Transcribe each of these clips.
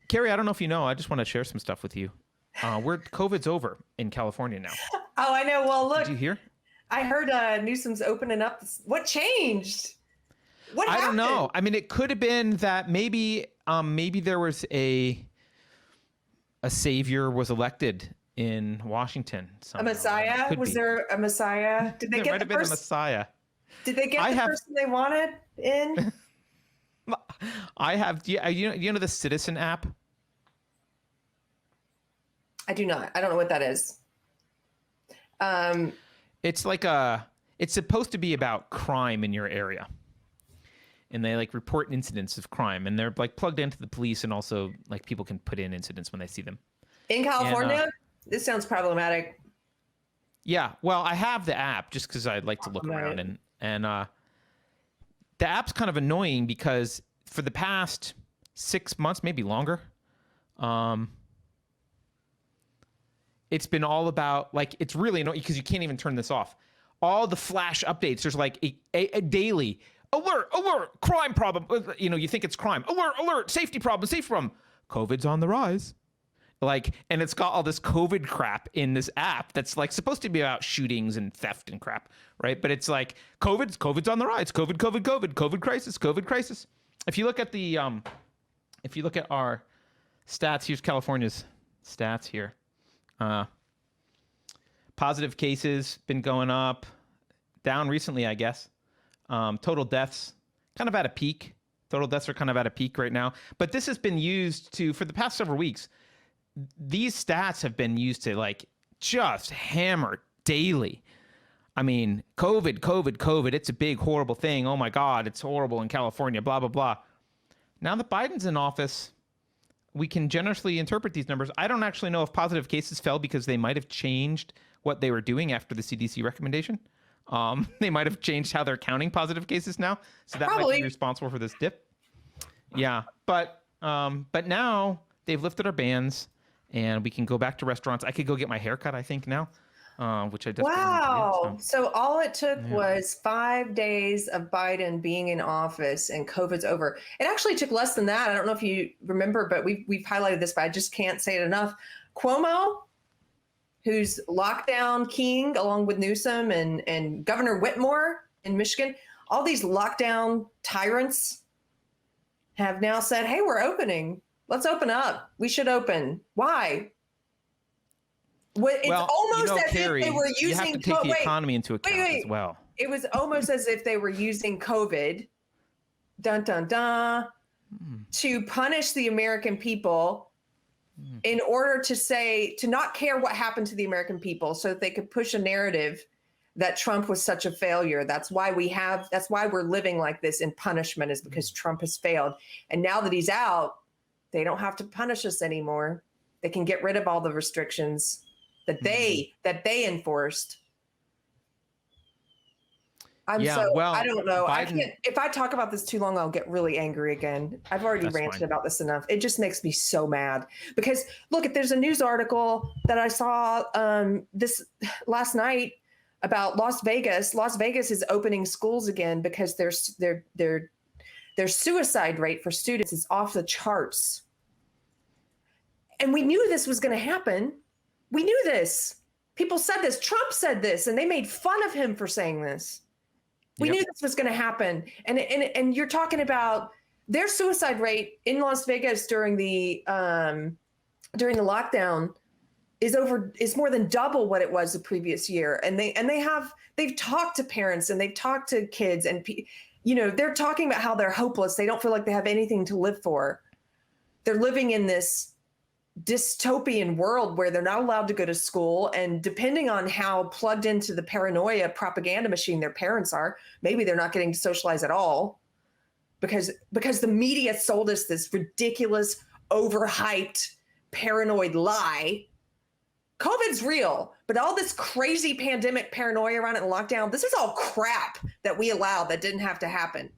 Carrie, I don't know if you know, I just want to share some stuff with you. COVID's over in California now. Oh, I know. Well, look, Did you hear? I heard Newsom's opening up. What changed? What happened? I don't know. I mean, it could have been that maybe there was a savior was elected in Washington. A Messiah? Was there a Messiah? Did they get the been a Messiah? Did they get the person they wanted in? I have. You know the Citizen app? I do not. I don't know what that is. It's like it's supposed to be about crime in your area. And they like report incidents of crime, and they're like plugged into the police, and also like people can put in incidents when they see them. In California? This sounds problematic. Yeah. Well, I have the app just because I'd like to look around, and the app's kind of annoying because for the past 6 months, maybe longer, it's been all about like, it's really annoying because you can't even turn this off. All the flash updates, there's like a daily alert, crime problem. You think it's crime. Alert, safety problem. COVID's on the rise. Like, and it's got all this COVID crap in this app that's like supposed to be about shootings and theft and crap, right? But it's like COVID's on the rise. COVID crisis. If you look at our stats, here's California's stats here. Positive cases been going up, down recently, I guess. Total deaths kind of at a peak. Total deaths are kind of at a peak right now. But this has been used for the past several weeks, these stats have been used to like just hammer daily. I mean, COVID, it's a big, horrible thing. Oh my God, it's horrible in California, blah, blah, blah. Now that Biden's in office, we can generously interpret these numbers. I don't actually know if positive cases fell because they might have changed what they were doing after the CDC recommendation. They might have changed how they're counting positive cases now. So that might be responsible for this dip. Yeah, but now they've lifted our bans and we can go back to restaurants. I could go get my hair cut, I think, now, which I desperately need to do, so all it took was 5 days of Biden being in office and COVID's over. It actually took less than that. I don't know if you remember, but we've highlighted this, but I just can't say it enough. Cuomo, who's lockdown king, along with Newsom and Governor Whitmore in Michigan, all these lockdown tyrants have now said, hey, we're opening. Let's open up. We should open. Why? It's almost as Carrie, if they were using... You have to take the economy into account as well. It was almost as if they were using COVID, dun, dun, dun, to punish the American people in order to not care what happened to the American people so that they could push a narrative that Trump was such a failure. That's why we're living like this in punishment, is because Trump has failed. And now that he's out, they don't have to punish us anymore. They can get rid of all the restrictions that they enforced. I don't know. If I talk about this too long, I'll get really angry again. I've already ranted about this enough. It just makes me so mad because look, there's a news article that I saw this last night about Las Vegas. Las Vegas is opening schools again because their suicide rate for students is off the charts. And we knew this was going to happen. We knew this. People said this. Trump said this, and they made fun of him for saying this. We knew this was going to happen. And you're talking about their suicide rate in Las Vegas during the lockdown is more than double what it was the previous year. And they've talked to parents and they've talked to kids, and they're talking about how they're hopeless. They don't feel like they have anything to live for. They're living in this dystopian world where they're not allowed to go to school, and depending on how plugged into the paranoia propaganda machine their parents are, maybe they're not getting to socialize at all because the media sold us this ridiculous, overhyped, paranoid lie. COVID's real, but all this crazy pandemic paranoia around it and lockdown, this is all crap that we allowed that didn't have to happen.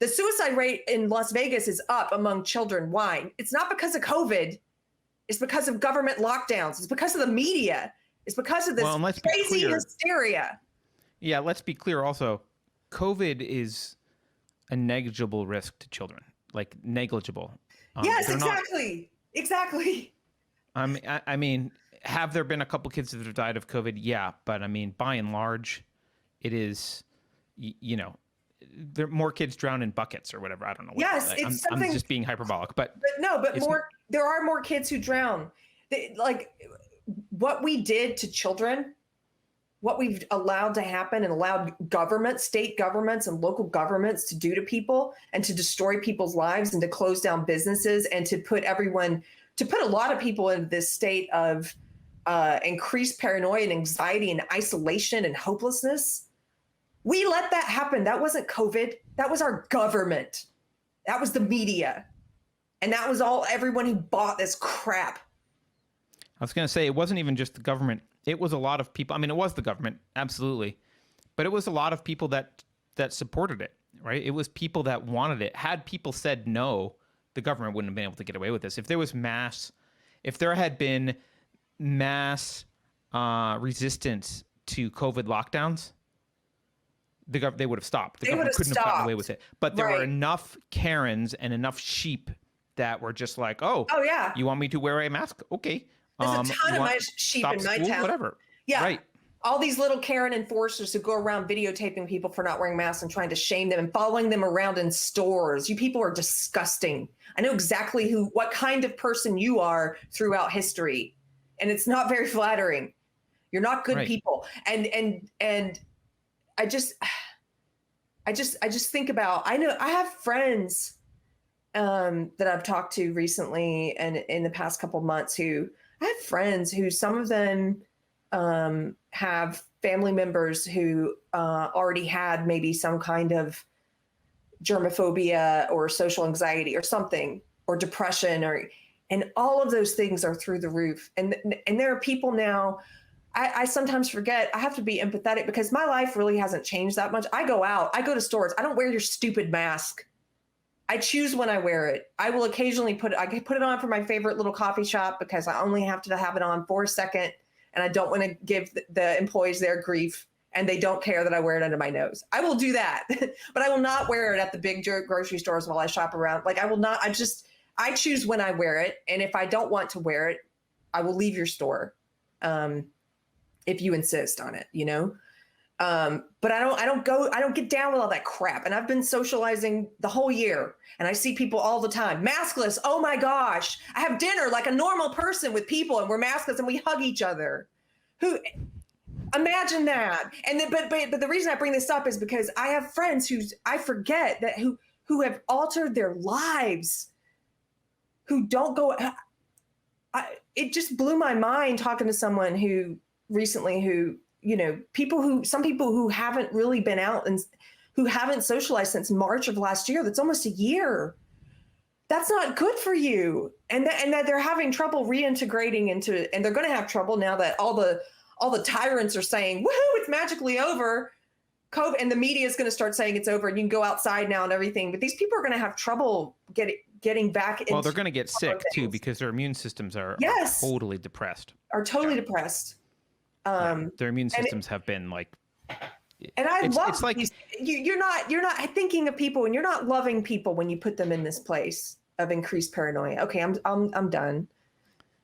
The suicide rate in Las Vegas is up among children. Why? It's not because of COVID. It's because of government lockdowns. It's because of the media. It's because of this crazy hysteria. Yeah, let's be clear also. COVID is a negligible risk to children, like negligible. Yes, They're not. exactly. Exactly. I mean, have there been a couple kids that have died of COVID? Yeah, but I mean, by and large, it is, you know, there more kids drown in buckets or whatever. I don't know what. Yes, it's I'm something, just being hyperbolic, but but no, but it's there are more kids who drown. Like what we did to children, what we've allowed to happen and allowed governments, state governments and local governments to do to people and to destroy people's lives and to close down businesses and to put a lot of people in this state of increased paranoia and anxiety and isolation and hopelessness. We let that happen. That wasn't COVID. That was our government. That was the media. And that was everyone who bought this crap. I was going to say, it wasn't even just the government. It was a lot of people. I mean, it was the government, absolutely. But it was a lot of people that supported it, right? It was people that wanted it. Had people said no, the government wouldn't have been able to get away with this. If there had been mass resistance to COVID lockdowns, they would have stopped. The government couldn't have gotten away with it. But there were enough Karens and enough sheep that were just like, oh yeah, you want me to wear a mask? Okay. There's a ton of my sheep in my town. Whatever. Yeah. Right. All these little Karen enforcers who go around videotaping people for not wearing masks and trying to shame them and following them around in stores. You people are disgusting. I know exactly what kind of person you are throughout history. And it's not very flattering. You're not good people. And I just think about, I have friends that I've talked to recently and in the past couple of months I have friends who some of them have family members who already had maybe some kind of germophobia or social anxiety or something, or depression, and all of those things are through the roof. And there are people now, I sometimes forget, I have to be empathetic because my life really hasn't changed that much. I go out, I go to stores, I don't wear your stupid mask. I choose when I wear it. I will occasionally put it on for my favorite little coffee shop because I only have to have it on for a second and I don't want to give the employees their grief and they don't care that I wear it under my nose. I will do that, but I will not wear it at the big grocery stores while I shop around. Like I will not, I choose when I wear it. And if I don't want to wear it, I will leave your store if you insist on it, you know? But I don't get down with all that crap. And I've been socializing the whole year and I see people all the time, maskless. Oh my gosh. I have dinner like a normal person with people and we're maskless and we hug each other. Imagine that. And then, but the reason I bring this up is because I have friends I forget that who have altered their lives, who don't go, it just blew my mind talking to someone who recently, some people who haven't really been out and who haven't socialized since March of last year. That's almost a year. That's not good for you. And that they're having trouble reintegrating and they're going to have trouble now that all the tyrants are saying, woohoo, it's magically over. COVID, and the media is going to start saying it's over and you can go outside now and everything. But these people are going to have trouble getting back into. Well, they're going to get sick too because their immune systems are totally depressed. Depressed. Their immune systems have been like, and I love like you're not thinking of people and you're not loving people when you put them in this place of increased paranoia. Okay, I'm done.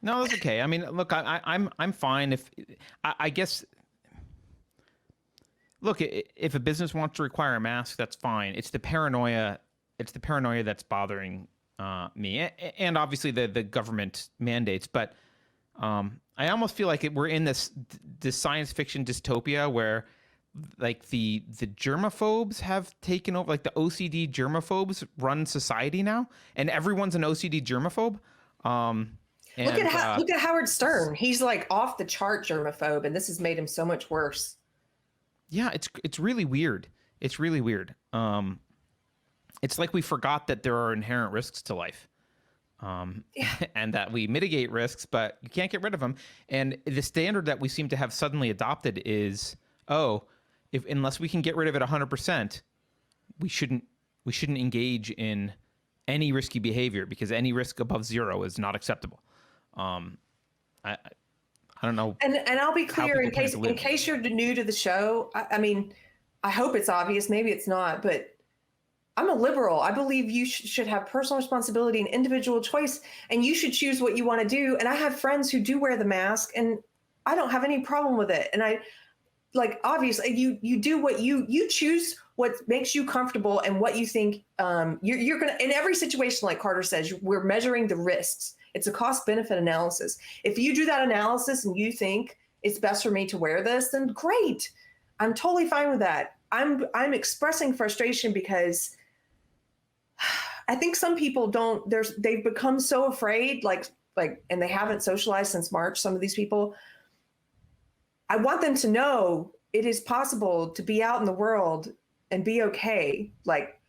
No, that's okay. I mean, look, I'm fine if I guess. Look, if a business wants to require a mask, that's fine. It's the paranoia. It's the paranoia that's bothering me, and obviously the government mandates. But I almost feel like we're in this science fiction dystopia where, like the germaphobes have taken over. Like the OCD germaphobes run society now, and everyone's an OCD germaphobe. Look at Howard Stern. He's like off the chart germaphobe, and this has made him so much worse. Yeah, it's really weird. It's really weird. It's like we forgot that there are inherent risks to life, and that we mitigate risks, but you can't get rid of them. And the standard that we seem to have suddenly adopted is, unless we can get rid of it 100%, we shouldn't engage in any risky behavior because any risk above zero is not acceptable. I don't know. And I'll be how clear people plan to in live. case you're new to the show. I mean, I hope it's obvious. Maybe it's not, but I'm a liberal. I believe you should have personal responsibility and individual choice, and you should choose what you want to do. And I have friends who do wear the mask, and I don't have any problem with it. And I like obviously you do what you choose what makes you comfortable and what you think you're gonna in every situation. Like Carter says, we're measuring the risks. It's a cost benefit analysis. If you do that analysis and you think it's best for me to wear this, then great. I'm totally fine with that. I'm expressing frustration because I think some people don't. They've become so afraid, and they haven't socialized since March. Some of these people, I want them to know it is possible to be out in the world and be okay. Like,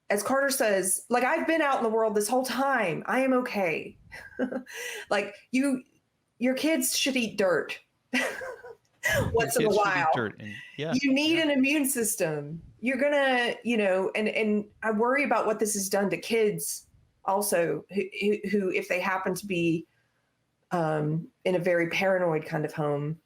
as Carter says, like I've been out in the world this whole time. I am okay. Like your kids should eat dirt once in a Kids should eat while. dirt. And yeah, You need an immune system. You're gonna, and I worry about what this has done to kids also, who if they happen to be in a very paranoid kind of home.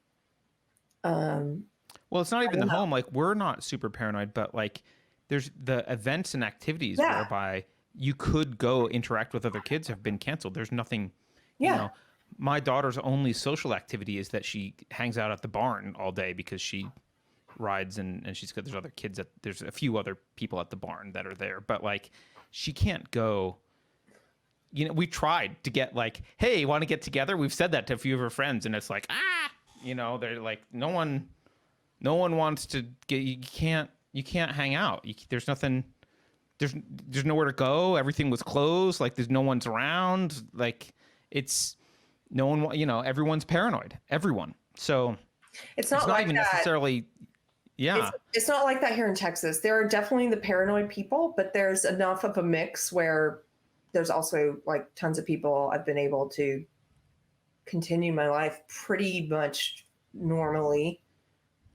Well, it's not even the home. Like, we're not super paranoid, but like there's the events and activities whereby you could go interact with other kids have been canceled. There's nothing, my daughter's only social activity is that she hangs out at the barn all day because she rides and she's got, there's other kids there's a few other people at the barn that are there, but like she can't go. We tried to get like, hey, want to get together? We've said that to a few of her friends, and it's like, they're like, no one wants to get. You can't hang out. There's nothing. There's nowhere to go. Everything was closed. Like, there's no one's around. Like, it's no one. Everyone's paranoid. Everyone. So it's not like even that. Necessarily. Yeah. It's not like that here in Texas. There are definitely the paranoid people, but there's enough of a mix where there's also like tons of people I've been able to continue my life pretty much normally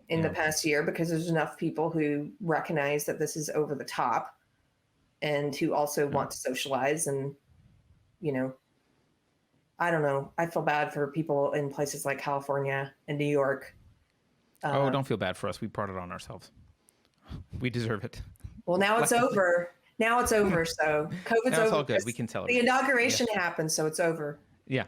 in the past year, because there's enough people who recognize that this is over the top and who also want to socialize. And, I don't know. I feel bad for people in places like California and New York. Don't feel bad for us. We brought it on ourselves. We deserve it. Well, now it's over. Now it's over. So COVID's now it's over. all good. We can tell the inauguration happened, so it's over. Yeah.